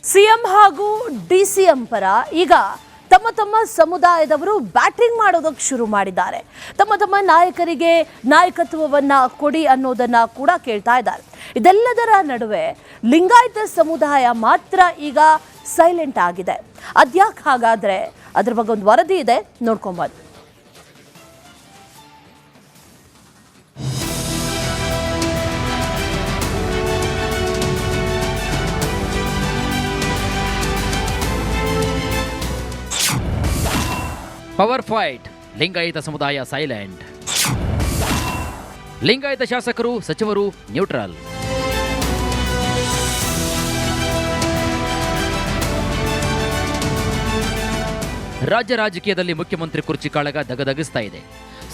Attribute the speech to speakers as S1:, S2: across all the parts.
S1: CM ಹಾಗೂ DCM ಪರ ಈಗ ತಮ್ಮ ತಮ್ಮ ಸಮುದಾಯದವರು ಬ್ಯಾಟಿಂಗ್ ಮಾಡೋದಕ್ಕೆ ಶುರು ಮಾಡಿದ್ದಾರೆ. ತಮ್ಮ ತಮ್ಮ ನಾಯಕರಿಗೆ ನಾಯಕತ್ವವನ್ನ ಕೊಡಿ ಅನ್ನೋದನ್ನ ಕೂಡ ಕೇಳ್ತಾ ಇದ್ದಾರೆ. ಇದೆಲ್ಲದರ ನಡುವೆ ಲಿಂಗಾಯತ ಸಮುದಾಯ ಮಾತ್ರ ಈಗ ಸೈಲೆಂಟ್ ಆಗಿದೆ. ಅದ್ಯಾಕೆ ಹಾಗಾದ್ರೆ ಅದ್ರ ಬಗ್ಗೆ ಒಂದು ವರದಿ ಇದೆ, ನೋಡ್ಕೊಂಬನ್ನಿ.
S2: ಪವರ್ ಫೈಟ್, ಲಿಂಗಾಯತ ಸಮುದಾಯ ಸೈಲೆಂಟ್. ಲಿಂಗಾಯತ ಶಾಸಕರು ಸಚಿವರು ನ್ಯೂಟ್ರಲ್. ರಾಜ್ಯ ರಾಜಕೀಯದಲ್ಲಿ ಮುಖ್ಯಮಂತ್ರಿ ಕುರ್ಚಿ ಕಾಳಗ ದಗದಗಿಸ್ತಾ ಇದೆ.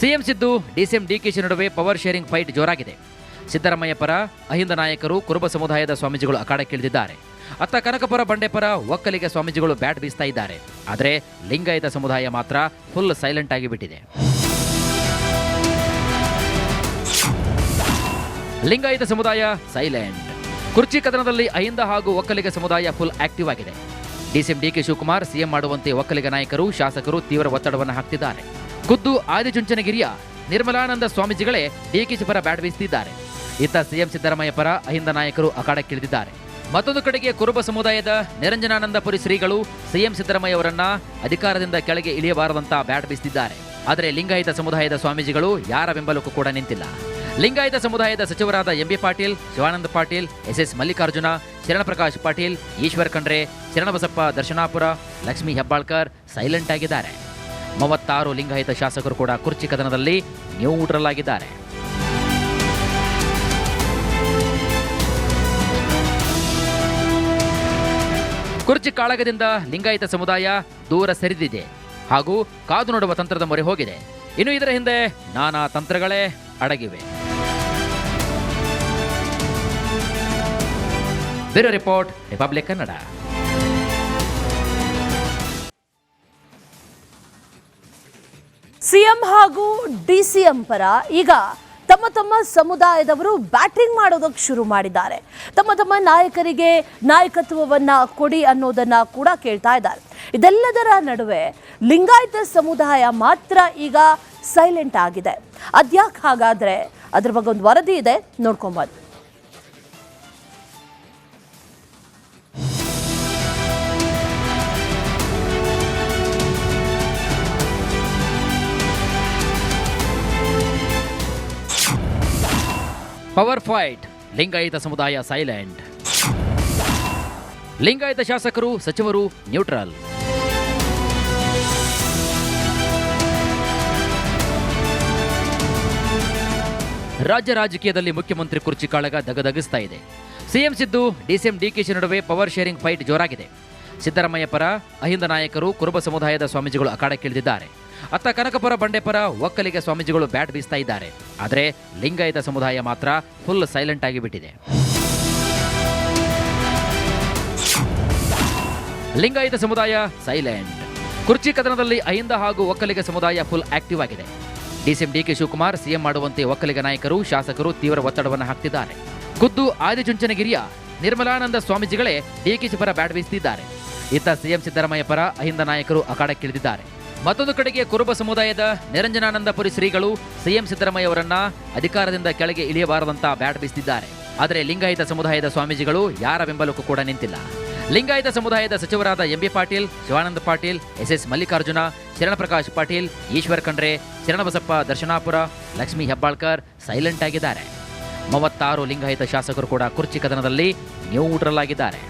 S2: ಸಿಎಂ ಸಿದ್ದು ಡಿಸಿಎಂ ಡಿಕೆಶಿ ನಡುವೆ ಪವರ್ ಶೇರಿಂಗ್ ಫೈಟ್ ಜೋರಾಗಿದೆ. ಸಿದ್ದರಾಮಯ್ಯ ಪರ ಅಹಿಂದ ನಾಯಕರು ಕುರುಬ ಸಮುದಾಯದ ಸ್ವಾಮೀಜಿಗಳು ಅಖಾಡಕ್ಕಿಳಿದಿದ್ದಾರೆ. ಅತ್ತ ಕನಕಪುರ ಬಂಡೆಪರ ಒಕ್ಕಲಿಗ ಸ್ವಾಮೀಜಿಗಳು ಬ್ಯಾಟ್ ಬೀಸ್ತಾ ಇದ್ದಾರೆ. ಆದರೆ ಲಿಂಗಾಯತ ಸಮುದಾಯ ಮಾತ್ರ ಫುಲ್ ಸೈಲೆಂಟ್ ಆಗಿಬಿಟ್ಟಿದೆ. ಲಿಂಗಾಯತ ಸಮುದಾಯ ಸೈಲೆಂಟ್. ಕುರ್ಚಿ ಕದನದಲ್ಲಿ ಅಹಿಂದ ಹಾಗೂ ಒಕ್ಕಲಿಗ ಸಮುದಾಯ ಫುಲ್ ಆಕ್ಟಿವ್ ಆಗಿದೆ. ಡಿಸಿಎಂ ಡಿಕೆ ಶಿವಕುಮಾರ್ ಸಿಎಂ ಮಾಡುವಂತೆ ಒಕ್ಕಲಿಗ ನಾಯಕರು ಶಾಸಕರು ತೀವ್ರ ಒತ್ತಡವನ್ನು ಹಾಕ್ತಿದ್ದಾರೆ. ಖುದ್ದು ಆದಿಚುಂಚನಗಿರಿಯ ನಿರ್ಮಲಾನಂದ ಸ್ವಾಮೀಜಿಗಳೇ ಡಿಕೆಶಿ ಪರ ಬ್ಯಾಟ್ ಬೀಸ್ತಿದ್ದಾರೆ. ಇತ್ತ ಸಿಎಂ ಸಿದ್ದರಾಮಯ್ಯ ಪರ ಅಹಿಂದ ನಾಯಕರು ಅಖಾಡಕ್ಕಿಳಿದಿದ್ದಾರೆ. ಮತ್ತೊಂದು ಕಡೆಗೆ ಕುರುಬ ಸಮುದಾಯದ ನಿರಂಜನಾನಂದಪುರಿ ಶ್ರೀಗಳು ಸಿಎಂ ಸಿದ್ದರಾಮಯ್ಯ ಅವರನ್ನ ಅಧಿಕಾರದಿಂದ ಕೆಳಗೆ ಇಳಿಯಬಾರದಂತ ಬ್ಯಾಟ್ ಬೀಸ್ತಿದ್ದಾರೆ. ಆದರೆ ಲಿಂಗಾಯತ ಸಮುದಾಯದ ಸ್ವಾಮೀಜಿಗಳು ಯಾರ ಬೆಂಬಲಕ್ಕೂ ಕೂಡ ನಿಂತಿಲ್ಲ. ಲಿಂಗಾಯತ ಸಮುದಾಯದ ಸಚಿವರಾದ MB Patil, Shivananda Patil, S Mallikarjuna, Sharanprakash Patil, Eshwar Khandre, Sharanabasappa Darshanapur, Lakshmi Hebbalkar silent ಆಗಿದ್ದಾರೆ. 36 ಲಿಂಗಾಯತ ಶಾಸಕರು ಕೂಡ ಕುರ್ಚಿ ಕದನದಲ್ಲಿ ನ್ಯೂಟ್ರಲ್ ಆಗಿದ್ದಾರೆ. ಕುರ್ಚಿ ಕಾಳಗದಿಂದ ಲಿಂಗಾಯತ ಸಮುದಾಯ ದೂರ ಸರಿದಿದೆ ಹಾಗೂ ಕಾದು ನೋಡುವ ತಂತ್ರದ ಮೊರೆ ಹೋಗಿದೆ. ಇನ್ನು ಇದರ ಹಿಂದೆ ನಾನಾ ತಂತ್ರಗಳೇ ಅಡಗಿವೆ. Bureau report, republic Kannada.
S1: CM ಹಾಗೂ ಡಿಸಿಎಂ ಪರ ಈಗ ತಮ್ಮ ತಮ್ಮ ಸಮುದಾಯದವರು ಬ್ಯಾಟಿಂಗ್ ಮಾಡೋದಕ್ಕೆ ಶುರು ಮಾಡಿದ್ದಾರೆ. ತಮ್ಮ ತಮ್ಮ ನಾಯಕರಿಗೆ ನಾಯಕತ್ವವನ್ನ ಕೊಡಿ ಅನ್ನೋದನ್ನ ಕೂಡ ಕೇಳ್ತಾ ಇದ್ದಾರೆ. ಇದೆಲ್ಲದರ ನಡುವೆ ಲಿಂಗಾಯತ ಸಮುದಾಯ ಮಾತ್ರ ಈಗ ಸೈಲೆಂಟ್ ಆಗಿದೆ. ಅದ್ಯಾಕೆ ಹಾಗಾದ್ರೆ ಅದ್ರ ಬಗ್ಗೆ ಒಂದು ವರದಿ ಇದೆ, ನೋಡ್ಕೊಂಬನ್ನಿ.
S2: ಪವರ್ ಫೈಟ್, ಲಿಂಗಾಯತ ಸಮುದಾಯ ಸೈಲೆಂಟ್. ಲಿಂಗಾಯತ ಶಾಸಕರು ಸಚಿವರು ನ್ಯೂಟ್ರಲ್. ರಾಜ್ಯ ರಾಜಕೀಯದಲ್ಲಿ ಮುಖ್ಯಮಂತ್ರಿ ಕುರ್ಚಿ ಕಾಳಗ ದಗದಗಿಸ್ತಾ ಇದೆ. ಸಿಎಂ ಸಿದ್ದು ಡಿಸಿಎಂ ಡಿಕೆಶಿ ನಡುವೆ ಪವರ್ ಶೇರಿಂಗ್ ಫೈಟ್ ಜೋರಾಗಿದೆ. ಸಿದ್ದರಾಮಯ್ಯ ಪರ ಅಹಿಂದ ನಾಯಕರು ಕುರುಬ ಸಮುದಾಯದ ಸ್ವಾಮೀಜಿಗಳು ಅಖಾಡಕ್ಕಿಳಿದಿದ್ದಾರೆ. ಅತ್ತ ಕನಕಪುರ ಬಂಡೆಪರ ಒಕ್ಕಲಿಗ ಸ್ವಾಮೀಜಿಗಳು ಬ್ಯಾಟ್ ಬೀಸ್ತಾ ಇದ್ದಾರೆ. ಆದರೆ ಲಿಂಗಾಯತ ಸಮುದಾಯ ಮಾತ್ರ ಫುಲ್ ಸೈಲೆಂಟ್ ಆಗಿಬಿಟ್ಟಿದೆ. ಲಿಂಗಾಯತ ಸಮುದಾಯ ಸೈಲೆಂಟ್. ಕುರ್ಚಿ ಕದನದಲ್ಲಿ ಅಹಿಂದ ಹಾಗೂ ಒಕ್ಕಲಿಗ ಸಮುದಾಯ ಫುಲ್ ಆಕ್ಟಿವ್ ಆಗಿದೆ. ಡಿಸಿಎಂ ಡಿಕೆ ಶಿವಕುಮಾರ್ ಸಿಎಂ ಮಾಡುವಂತೆ ಒಕ್ಕಲಿಗ ನಾಯಕರು ಶಾಸಕರು ತೀವ್ರ ಒತ್ತಡವನ್ನು ಹಾಕ್ತಿದ್ದಾರೆ. ಖುದ್ದು ಆದಿಚುಂಚನಗಿರಿಯ ನಿರ್ಮಲಾನಂದ ಸ್ವಾಮೀಜಿಗಳೇ ಡಿಕೆಶಿ ಪರ ಬ್ಯಾಟ್ ಬೀಸ್ತಿದ್ದಾರೆ. ಇತ್ತ ಸಿಎಂ ಸಿದ್ದರಾಮಯ್ಯ ಪರ ಅಹಿಂದ ನಾಯಕರು ಅಖಾಡಕ್ಕಿಳಿದಿದ್ದಾರೆ. ಮತ್ತೊಂದು ಕಡೆಗೆ ಕುರುಬ ಸಮುದಾಯದ ನಿರಂಜನಾನಂದಪುರಿ ಶ್ರೀಗಳು ಸಿಎಂ ಸಿದ್ದರಾಮಯ್ಯ ಅವರನ್ನ ಅಧಿಕಾರದಿಂದ ಕೆಳಗೆ ಇಳಿಯಬಾರದಂತ ಬ್ಯಾಟ್ ಬೀಸ್ತಿದ್ದಾರೆ. ಆದರೆ ಲಿಂಗಾಯತ ಸಮುದಾಯದ ಸ್ವಾಮೀಜಿಗಳು ಯಾರ ಬೆಂಬಲಕ್ಕೂ ಕೂಡ ನಿಂತಿಲ್ಲ. ಲಿಂಗಾಯತ ಸಮುದಾಯದ ಸಚಿವರಾದ MB Patil, Shivananda Patil, S Mallikarjuna, Sharanprakash Patil, Eshwar Khandre, Sharanabasappa Darshanapur, Lakshmi Hebbalkar silent ಆಗಿದ್ದಾರೆ. 36 ಲಿಂಗಾಯತ ಶಾಸಕರು ಕೂಡ ಕುರ್ಚಿ ಕದನದಲ್ಲಿ ನ್ಯೂಟ್ರಲ್ ಆಗಿದ್ದಾರೆ.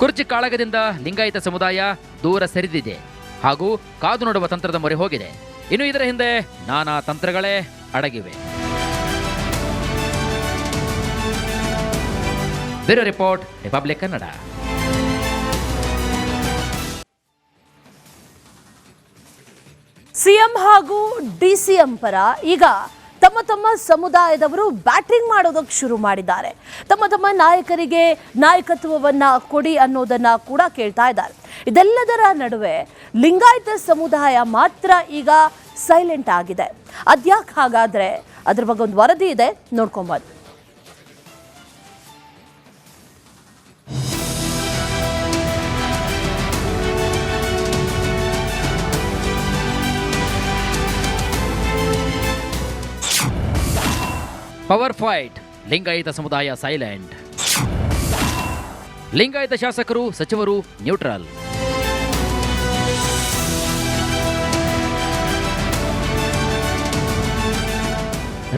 S2: ಕುರ್ಚಿ ಕಾಳಗದಿಂದ ಲಿಂಗಾಯತ ಸಮುದಾಯ ದೂರ ಸರಿದಿದೆ ಹಾಗೂ ಕಾದು ನೋಡುವ ತಂತ್ರದ ಮೊರೆ ಹೋಗಿದೆ. ಇನ್ನು ಇದರ ಹಿಂದೆ ನಾನಾ ತಂತ್ರಗಳೇ ಅಡಗಿವೆ. Bureau report, republic Kannada.
S1: CM ಹಾಗೂ ಡಿಸಿಎಂ ಪರ ಈಗ ತಮ್ಮ ತಮ್ಮ ಸಮುದಾಯದವರು ಬ್ಯಾಟಿಂಗ್ ಮಾಡೋದಕ್ಕೆ ಶುರು ಮಾಡಿದ್ದಾರೆ. ತಮ್ಮ ತಮ್ಮ ನಾಯಕರಿಗೆ ನಾಯಕತ್ವವನ್ನ ಕೊಡಿ ಅನ್ನೋದನ್ನ ಕೂಡ ಕೇಳ್ತಾ ಇದ್ದಾರೆ. ಇದೆಲ್ಲದರ ನಡುವೆ ಲಿಂಗಾಯತ ಸಮುದಾಯ ಮಾತ್ರ ಈಗ ಸೈಲೆಂಟ್ ಆಗಿದೆ. ಅದ್ಯಾಕೆ ಹಾಗಾದ್ರೆ ಅದ್ರ ಬಗ್ಗೆ ಒಂದು ವರದಿ ಇದೆ, ನೋಡ್ಕೊಂಬನ್ನಿ.
S2: ಪವರ್ ಫೈಟ್, ಲಿಂಗಾಯತ ಸಮುದಾಯ ಸೈಲೆಂಟ್. ಲಿಂಗಾಯತ ಶಾಸಕರು ಸಚಿವರು ನ್ಯೂಟ್ರಲ್.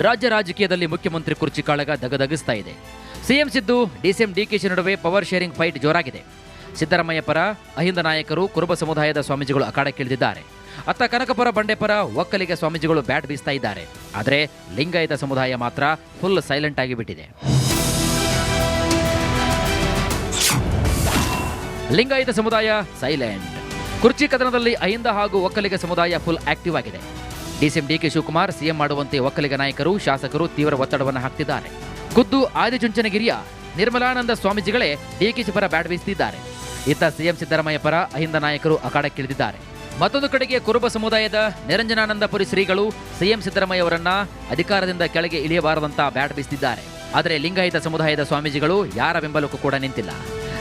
S2: ರಾಜ್ಯ ರಾಜಕೀಯದಲ್ಲಿ ಮುಖ್ಯಮಂತ್ರಿ ಕುರ್ಚಿ ಕಾಳಗ ದಗದಗಿಸ್ತಾ ಇದೆ. ಸಿಎಂ ಸಿದ್ದು, ಡಿಸಿಎಂ ಡಿಕೆಶಿ ನಡುವೆ ಪವರ್ ಶೇರಿಂಗ್ ಫೈಟ್ ಜೋರಾಗಿದೆ. ಸಿದ್ದರಾಮಯ್ಯ ಪರ ಅಹಿಂದ ನಾಯಕರು, ಕುರುಬ ಸಮುದಾಯದ ಸ್ವಾಮೀಜಿಗಳು ಅಖಾಡಕ್ಕಿಳಿದಿದ್ದಾರೆ. ಅತ್ತ ಕನಕಪುರ ಬಂಡೆಪರ ಒಕ್ಕಲಿಗ ಸ್ವಾಮೀಜಿಗಳು ಬ್ಯಾಟ್ ಬೀಸ್ತಾ ಇದ್ದಾರೆ. ಆದರೆ ಲಿಂಗಾಯತ ಸಮುದಾಯ ಮಾತ್ರ ಫುಲ್ ಸೈಲೆಂಟ್ ಆಗಿಬಿಟ್ಟಿದೆ. ಲಿಂಗಾಯತ ಸಮುದಾಯ ಸೈಲೆಂಟ್. ಕುರ್ಚಿ ಕದನದಲ್ಲಿ ಅಹಿಂದ ಹಾಗೂ ಒಕ್ಕಲಿಗ ಸಮುದಾಯ ಫುಲ್ ಆಕ್ಟಿವ್ ಆಗಿದೆ. ಡಿಸಿಎಂ ಡಿಕೆ ಶಿವಕುಮಾರ್ ಸಿಎಂ ಮಾಡುವಂತೆ ಒಕ್ಕಲಿಗ ನಾಯಕರು, ಶಾಸಕರು ತೀವ್ರ ಒತ್ತಡವನ್ನು ಹಾಕ್ತಿದ್ದಾರೆ. ಖುದ್ದು ಆದಿಚುಂಚನಗಿರಿಯ ನಿರ್ಮಲಾನಂದ ಸ್ವಾಮೀಜಿಗಳೇ ಡಿಕೆಶಿ ಪರ ಬ್ಯಾಟ್ ಬೀಸುತ್ತಿದ್ದಾರೆ. ಇತ್ತ ಸಿಎಂ ಸಿದ್ದರಾಮಯ್ಯ ಪರ ಅಹಿಂದ ನಾಯಕರು ಅಖಾಡಕ್ಕಿಳಿದಿದ್ದಾರೆ. ಮತ್ತೊಂದು ಕಡೆಗೆ ಕುರುಬ ಸಮುದಾಯದ ನಿರಂಜನಾನಂದಪುರಿ ಶ್ರೀಗಳು ಸಿಎಂ ಸಿದ್ದರಾಮಯ್ಯ ಅವರನ್ನ ಅಧಿಕಾರದಿಂದ ಕೆಳಗೆ ಇಳಿಯಬಾರದಂತ ಬ್ಯಾಟ್ ಬೀಸುತ್ತಿದ್ದಾರೆ. ಆದರೆ ಲಿಂಗಾಯತ ಸಮುದಾಯದ ಸ್ವಾಮೀಜಿಗಳು ಯಾರ ಬೆಂಬಲಕ್ಕೂ ಕೂಡ ನಿಂತಿಲ್ಲ.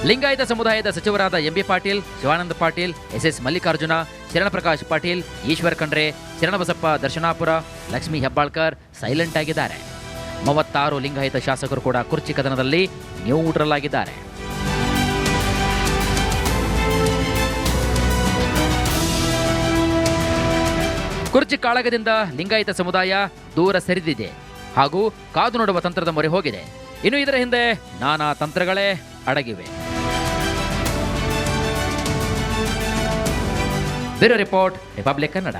S2: ಲಿಂಗಾಯತ ಸಮುದಾಯದ ಸಚಿವರಾದ MB Patil, Shivananda Patil, SS Mallikarjuna, Sharanprakash Patil, Eshwar Khandre, Sharanabasappa Darshanapur, Lakshmi Hebbalkar silent ಆಗಿದ್ದಾರೆ. 36 ಲಿಂಗಾಯತ ಶಾಸಕರು ಕೂಡ ಕುರ್ಚಿ ಕದನದಲ್ಲಿ ನ್ಯೂಟ್ರಲ್ ಆಗಿದ್ದಾರೆ. ಕುರ್ಚಿ ಕಾಳಗದಿಂದ ಲಿಂಗಾಯತ ಸಮುದಾಯ ದೂರ ಸರಿದಿದೆ ಹಾಗೂ ಕಾದು ನೋಡುವ ತಂತ್ರದ ಮೊರೆ ಹೋಗಿದೆ. ಇನ್ನು ಇದರ ಹಿಂದೆ ನಾನಾ ತಂತ್ರಗಳೇ ಅಡಗಿವೆ. Bureau report, republic Kannada.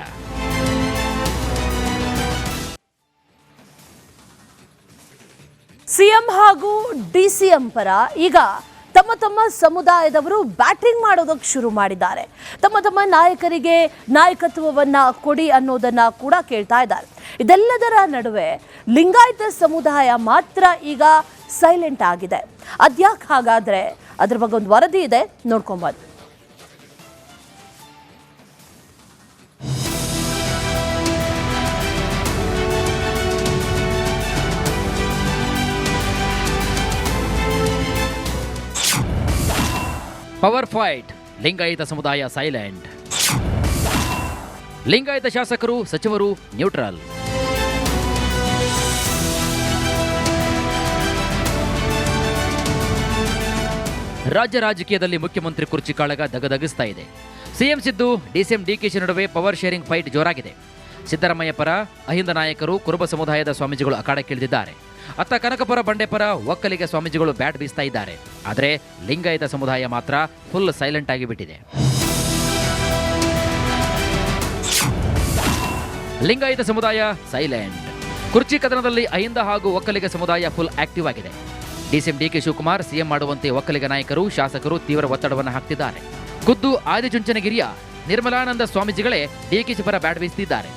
S1: CM ಹಾಗೂ ಡಿಸಿಎಂ ಪರ ಈಗ ತಮ್ಮ ಸಮುದಾಯದವರು ಬ್ಯಾಟಿಂಗ್ ಮಾಡೋದಕ್ಕೆ ಶುರು ಮಾಡಿದ್ದಾರೆ. ತಮ್ಮ ನಾಯಕರಿಗೆ ನಾಯಕತ್ವವನ್ನ ಕೊಡಿ ಅನ್ನೋದನ್ನ ಕೂಡ ಕೇಳ್ತಾ ಇದ್ದಾರೆ. ಇದೆಲ್ಲದರ ನಡುವೆ ಲಿಂಗಾಯತ ಸಮುದಾಯ ಮಾತ್ರ ಈಗ ಸೈಲೆಂಟ್ ಆಗಿದೆ. ಅದ್ಯಾಕೆ ಹಾಗಾದ್ರೆ? ಅದ್ರ ಬಗ್ಗೆ ಒಂದು ವರದಿ ಇದೆ, ನೋಡ್ಕೊಂಬನ್ನಿ.
S2: ಪವರ್ ಫೈಟ್, ಲಿಂಗಾಯತ ಸಮುದಾಯ ಸೈಲೆಂಟ್. ಲಿಂಗಾಯತ ಶಾಸಕರು ಸಚಿವರು ನ್ಯೂಟ್ರಲ್. ರಾಜ್ಯ ರಾಜಕೀಯದಲ್ಲಿ ಮುಖ್ಯಮಂತ್ರಿ ಕುರ್ಚಿ ಕಾಳಗ ದಗದಗಿಸ್ತಾ ಇದೆ. ಸಿಎಂ ಸಿದ್ದು, ಡಿಸಿಎಂ ಡಿಕೆಶಿ ನಡುವೆ ಪವರ್ ಶೇರಿಂಗ್ ಫೈಟ್ ಜೋರಾಗಿದೆ. ಸಿದ್ದರಾಮಯ್ಯ ಪರ ಅಹಿಂದ ನಾಯಕರು, ಕುರುಬ ಸಮುದಾಯದ ಸ್ವಾಮೀಜಿಗಳು ಅಖಾಡಕ್ಕಿಳಿದಿದ್ದಾರೆ. ಅತ್ತ ಕನಕಪುರ ಬಂಡೆಪರ ಒಕ್ಕಲಿಗ ಸ್ವಾಮೀಜಿಗಳು ಬ್ಯಾಟ್ ಬೀಸ್ತಾ ಇದ್ದಾರೆ. ಆದರೆ ಲಿಂಗಾಯತ ಸಮುದಾಯ ಮಾತ್ರ ಫುಲ್ ಸೈಲೆಂಟ್ ಆಗಿಬಿಟ್ಟಿದೆ. ಲಿಂಗಾಯತ ಸಮುದಾಯ ಸೈಲೆಂಟ್. ಕುರ್ಚಿ ಕದನದಲ್ಲಿ ಅಹಿಂದ ಹಾಗೂ ಒಕ್ಕಲಿಗ ಸಮುದಾಯ ಫುಲ್ ಆಕ್ಟಿವ್ ಆಗಿದೆ. ಡಿಸಿಎಂ ಡಿಕೆ ಶಿವಕುಮಾರ್ ಸಿಎಂ ಮಾಡುವಂತೆ ಒಕ್ಕಲಿಗ ನಾಯಕರು, ಶಾಸಕರು ತೀವ್ರ ಒತ್ತಡವನ್ನು ಹಾಕ್ತಿದ್ದಾರೆ. ಖುದ್ದು ಆದಿಚುಂಚನಗಿರಿಯ ನಿರ್ಮಲಾನಂದ ಸ್ವಾಮೀಜಿಗಳೇ ಡಿಕೆಶಿ ಪರ ಬ್ಯಾಟ್ ಬೀಸುತ್ತಿದ್ದಾರೆ.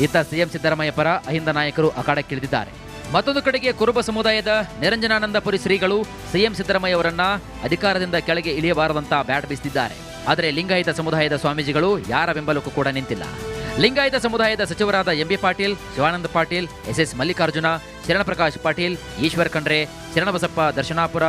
S2: ಇತ್ತ ಸಿಎಂ ಸಿದ್ದರಾಮಯ್ಯ ಪರ ಅಹಿಂದ ನಾಯಕರು ಅಖಾಡಕ್ಕಿಳಿದಿದ್ದಾರೆ. ಮತ್ತೊಂದು ಕಡೆಗೆ ಕುರುಬ ಸಮುದಾಯದ ನಿರಂಜನಾನಂದಪುರಿ ಶ್ರೀಗಳು ಸಿಎಂ ಸಿದ್ದರಾಮಯ್ಯ ಅವರನ್ನ ಅಧಿಕಾರದಿಂದ ಕೆಳಗೆ ಇಳಿಯಬಾರದಂತ ಬ್ಯಾಟ್ ಬೀಸುತ್ತಿದ್ದಾರೆ. ಆದರೆ ಲಿಂಗಾಯತ ಸಮುದಾಯದ ಸ್ವಾಮೀಜಿಗಳು ಯಾರ ಬೆಂಬಲಕ್ಕೂ ಕೂಡ ನಿಂತಿಲ್ಲ. ಲಿಂಗಾಯತ ಸಮುದಾಯದ ಸಚಿವರಾದ ಎಂಬಿ ಪಾಟೀಲ್, ಶಿವಾನಂದ ಪಾಟೀಲ್, ಎಸ್ಎಸ್ ಮಲ್ಲಿಕಾರ್ಜುನ, ಶರಣಪ್ರಕಾಶ್ ಪಾಟೀಲ್, ಈಶ್ವರ್ ಖಂಡ್ರೆ, ಶರಣಬಸಪ್ಪ ದರ್ಶನಾಪುರ,